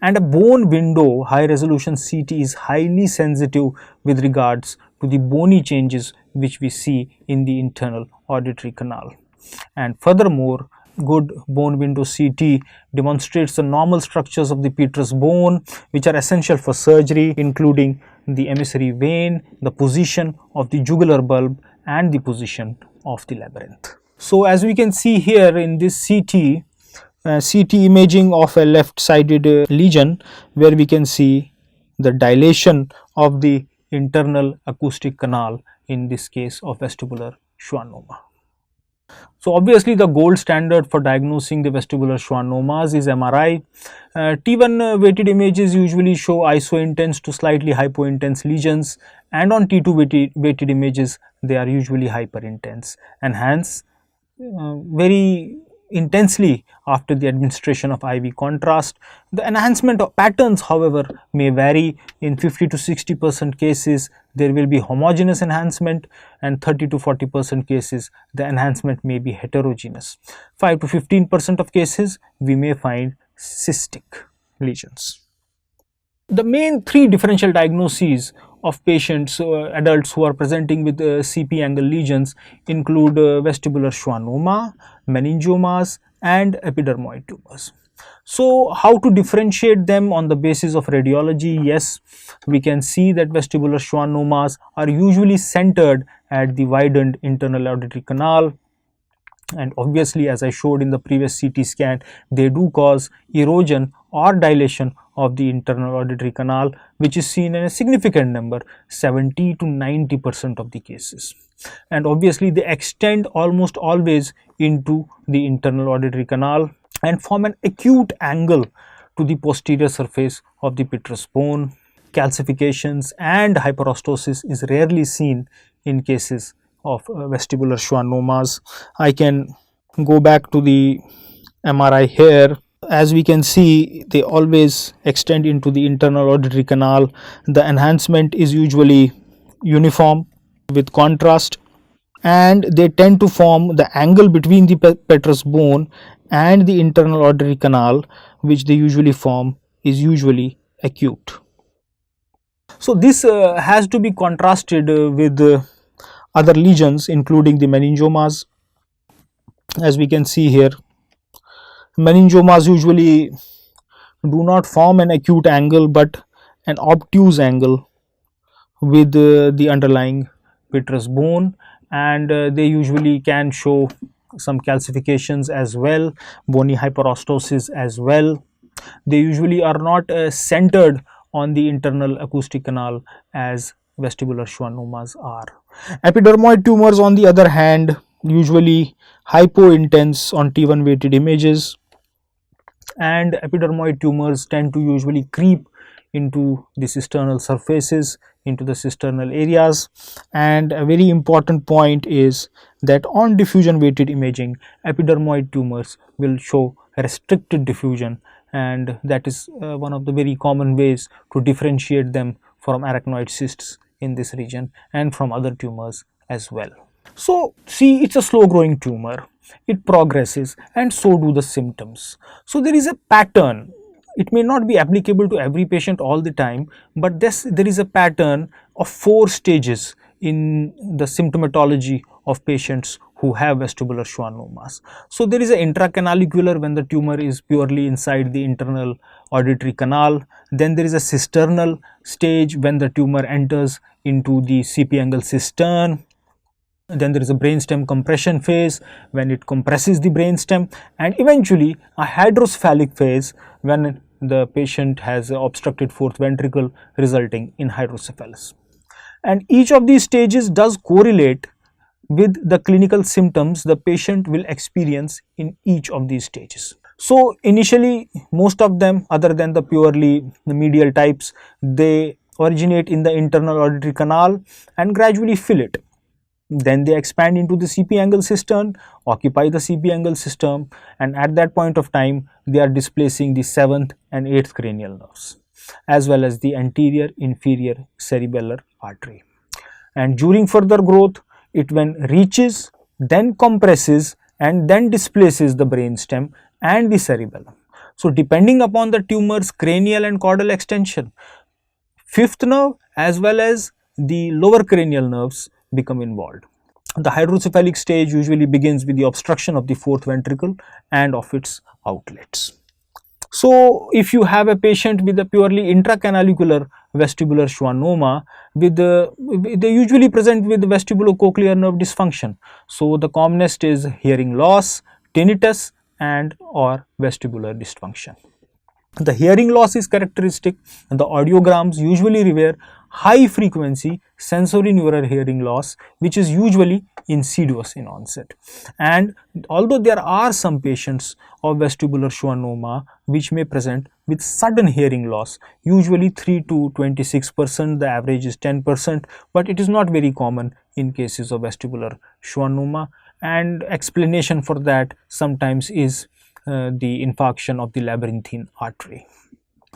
And a bone window high resolution CT is highly sensitive with regards to the bony changes which we see in the internal auditory canal. And furthermore, good bone window CT demonstrates the normal structures of the petrous bone which are essential for surgery, including the emissary vein, the position of the jugular bulb, and the position of the labyrinth. So as we can see here in this CT imaging of a left sided lesion, where we can see the dilation of the internal acoustic canal, in this case of vestibular schwannoma. So obviously the gold standard for diagnosing the vestibular schwannomas is MRI. T1 weighted images usually show iso-intense to slightly hypo-intense lesions, and on T2 weighted images they are usually hyper-intense, and hence very intensely after the administration of IV contrast. The enhancement of patterns, however, may vary. In 50 to 60% cases there will be homogeneous enhancement, and 30 to 40% cases the enhancement may be heterogeneous. 5 to 15% of cases we may find cystic lesions. The main three differential diagnoses of patients, adults who are presenting with CP angle lesions, include vestibular schwannoma, meningiomas, and epidermoid tumors. So how to differentiate them on the basis of radiology? Yes, we can see that vestibular schwannomas are usually centered at the widened internal auditory canal, and obviously, as I showed in the previous CT scan, they do cause erosion or dilation of the internal auditory canal, which is seen in a significant number, 70 to 90% of the cases. And obviously they extend almost always into the internal auditory canal and form an acute angle to the posterior surface of the petrous bone. Calcifications and hyperostosis is rarely seen in cases of vestibular schwannomas. I can go back to the MRI here. As we can see, they always extend into the internal auditory canal. The enhancement is usually uniform with contrast, and they tend to form the angle between the petrous bone and the internal auditory canal, which they usually form is usually acute. So this has to be contrasted with other lesions, including the meningiomas. As we can see here, meningiomas usually do not form an acute angle but an obtuse angle with the underlying petrous bone, and they usually can show some calcifications as well, bony hyperostosis as well. They usually are not centered on the internal acoustic canal as vestibular schwannomas are. Epidermoid tumors, on the other hand, usually hypo-intense on T1 weighted images, and epidermoid tumors tend to usually creep into the cisternal surfaces, into the cisternal areas. And a very important point is that on diffusion weighted imaging, epidermoid tumors will show restricted diffusion, and that is one of the very common ways to differentiate them from arachnoid cysts in this region and from other tumors as well. So see, it's a slow growing tumor, it progresses, and so do the symptoms. So there is a pattern. It may not be applicable to every patient all the time, but there is a pattern of 4 stages in the symptomatology of patients who have vestibular schwannomas. So there is an intracanalicular when the tumor is purely inside the internal auditory canal. Then there is a cisternal stage when the tumor enters into the CP angle cistern. Then there is a brainstem compression phase when it compresses the brainstem, and eventually a hydrocephalic phase when the patient has obstructed fourth ventricle resulting in hydrocephalus. And each of these stages does correlate with the clinical symptoms the patient will experience in each of these stages. So initially, most of them, other than the purely medial types, they originate in the internal auditory canal and gradually fill it. Then they expand into the CP angle cistern, occupy the CP angle cistern, and at that point of time they are displacing the 7th and 8th cranial nerves as well as the anterior inferior cerebellar artery. And during further growth, it when reaches, then compresses, and then displaces the brainstem and the cerebellum. So depending upon the tumor's cranial and caudal extension, fifth nerve as well as the lower cranial nerves become involved. The hydrocephalic stage usually begins with the obstruction of the fourth ventricle and of its outlets. So, if you have a patient with a purely intracanalicular vestibular schwannoma, they usually present with vestibulocochlear nerve dysfunction. So, the commonest is hearing loss, tinnitus, and or vestibular dysfunction. The hearing loss is characteristic, and the audiograms usually reveal high frequency sensorineural hearing loss, which is usually insidious in onset. And although there are some patients of vestibular schwannoma which may present with sudden hearing loss, usually 3 to 26%, the average is 10%, but it is not very common in cases of vestibular schwannoma, and explanation for that sometimes is the infarction of the labyrinthine artery.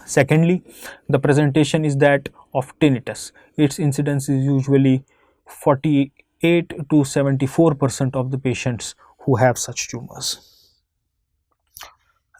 Secondly, the presentation is that of tinnitus. Its incidence is usually 48 to 74% of the patients who have such tumors.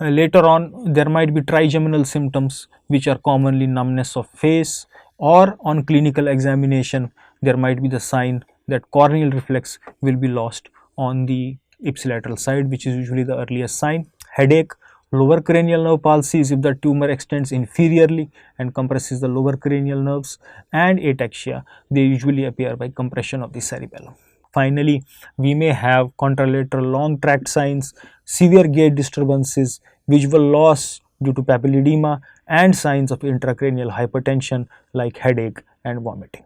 Later on, there might be trigeminal symptoms which are commonly numbness of face, or on clinical examination there might be the sign that corneal reflex will be lost on the ipsilateral side, which is usually the earliest sign. Headache, lower cranial nerve palsy if the tumor extends inferiorly and compresses the lower cranial nerves, and ataxia, they usually appear by compression of the cerebellum. Finally, we may have contralateral long tract signs, severe gait disturbances, visual loss due to papilledema, and signs of intracranial hypertension like headache and vomiting.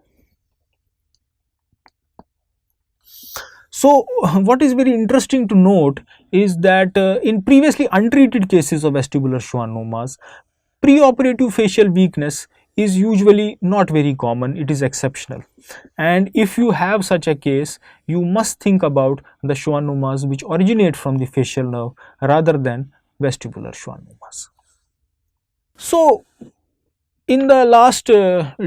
So, what is very interesting to note is that in previously untreated cases of vestibular schwannomas, preoperative facial weakness is usually not very common, it is exceptional. And if you have such a case, you must think about the schwannomas which originate from the facial nerve rather than vestibular schwannomas. So, in the last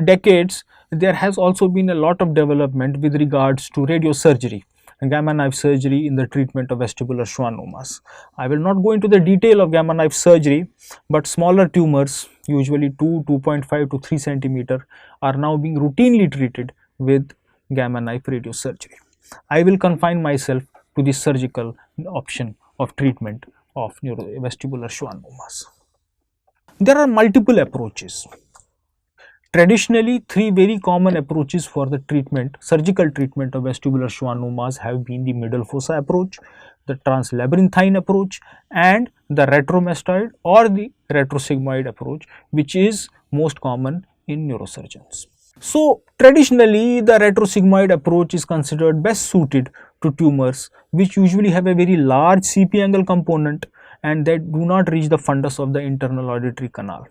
decades, there has also been a lot of development with regards to radiosurgery and gamma knife surgery in the treatment of vestibular schwannomas. I will not go into the detail of gamma knife surgery, but smaller tumors, usually 2.5 to 3 centimeter, are now being routinely treated with gamma knife radiosurgery. I will confine myself to the surgical option of treatment of vestibular schwannomas. There are multiple approaches. Traditionally, three very common approaches for the treatment, surgical treatment of vestibular schwannomas have been the middle fossa approach, the translabyrinthine approach, and the retromastoid or the retrosigmoid approach, which is most common in neurosurgeons. So, traditionally, the retrosigmoid approach is considered best suited to tumors which usually have a very large CP angle component and that do not reach the fundus of the internal auditory canal.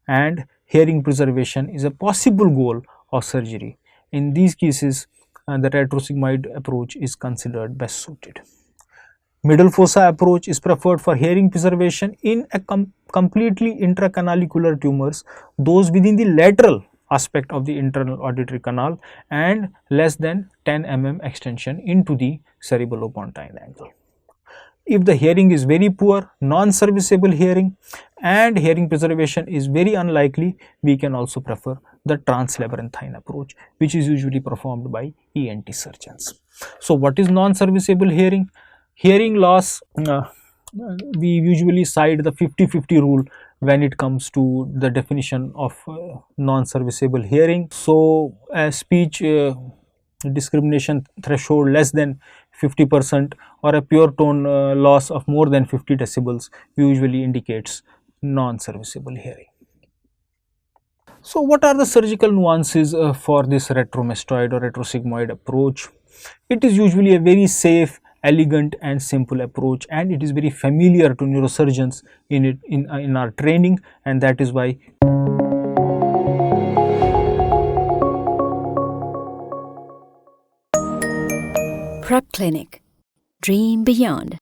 And hearing preservation is a possible goal of surgery. In these cases, the retrosigmoid approach is considered best suited. Middle fossa approach is preferred for hearing preservation in a completely intracanalicular tumors, those within the lateral aspect of the internal auditory canal and less than 10 mm extension into the cerebellopontine angle. If the hearing is very poor, non-serviceable hearing and hearing preservation is very unlikely, we can also prefer the translabyrinthine approach, which is usually performed by ENT surgeons. So, what is non-serviceable hearing? Hearing loss, we usually cite the 50-50 rule when it comes to the definition of non-serviceable hearing. So, a speech discrimination threshold less than 50% or a pure tone loss of more than 50 decibels usually indicates non-serviceable hearing. So, what are the surgical nuances for this retromastoid or retrosigmoid approach? It is usually a very safe, elegant and simple approach, and it is very familiar to neurosurgeons in our training, and that is why PrepClinic. Dream Beyond.